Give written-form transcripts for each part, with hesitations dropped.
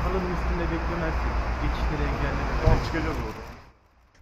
halının üstünde beklemezsin. Geçişleri engellemek. Tamam, çıkacağız orada.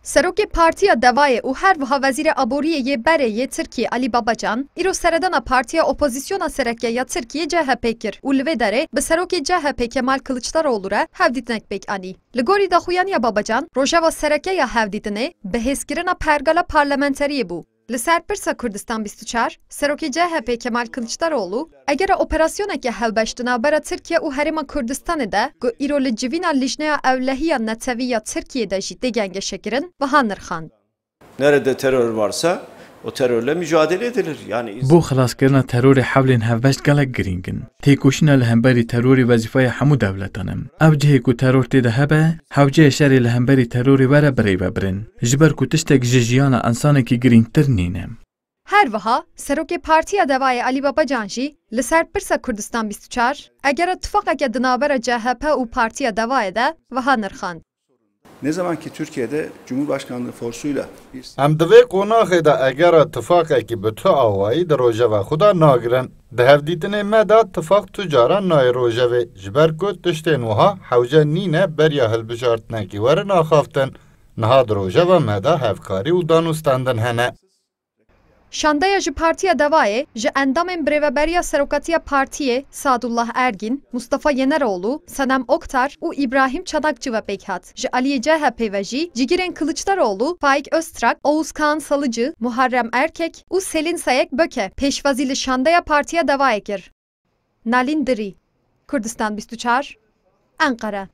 Serokê Partiya Devayê û her wiha Wezîrê Aboriyê yê Berê yê Tirkiyê Alî Babacan îro seredana Partiya Opozisyona Sereke ya Tirkiyê CHP kir û li vê derê bi serokê CHP Kemal Kılıçdaroğlu re hevdîtinek pêk anî. Li gorî daxuyaniya Babacan, rojeva serekeya hevdîtinê bi hêzkirina pergala parlamenteriyê bû. Li ser Pirsa Kurdistan 24, serokê CHP Kemal Kılıçdaroğlu, egera operasyoneke hevbeş di navbera Tirkiye û Herêma Kurdistanê de ku îro li civîna lijneya ewlehiya netewî ya Tirkiyeyê jî tê gengeşekirin, wiha nirxand. Nerede terör varsa o terörle mücadele edilir. Yani بۆ خلاصکردنا تەرۆری حەولێن هەڤبەشت gelek girîngin. Têkoşîna li hemberî terorê wezîfeya hemû dewletan in. Ev cihê ku teror têde hebe, hewceyê şerê li hemberî terorê were birêve birin. Ji ber ku tiştek ji jiyana ensanekî girîngtir nîne. Her wiha, serokê Partiya Devayê Alî Babacan jî li ser Pirsa Kurdistan 24, egera tifaqeke di navbera CHP û Partiya Devayê de wiha nirxand. Ne zaman ki Türkiye'de Cumhurbaşkanlığı forsuyla bir Em divê qonaxê de egera tifaqekî bi tu awayî di rojeva xwe de nagirin. Di hevdîtinê me de tifaq tu caran nayê rojevê ji ber ku tiştên wiha hewce nîne beriya hilbijartinekî werin axaftin. Niha di rojeva me de hevkarî û danûstandin hene. Şandaya ji Partiya Devayê ji endamên birêveberiya Serokatiya Partiyê Sadullah Ergin, Mustafa Yeneroğlu, Senem Oktar û İbrahim Çanakçı ve pêk hat. Ji aliyê CHP ve jî Cigirên Kılıçdaroğlu, Faik Öztrak, Oğuz Kağan Salıcı, Muharrem Erkek û Selin Sayek Böke pêşwazî li Şandaya Partiya Devayê kir. Nalin Diri, Kurdistan 24, Ankara.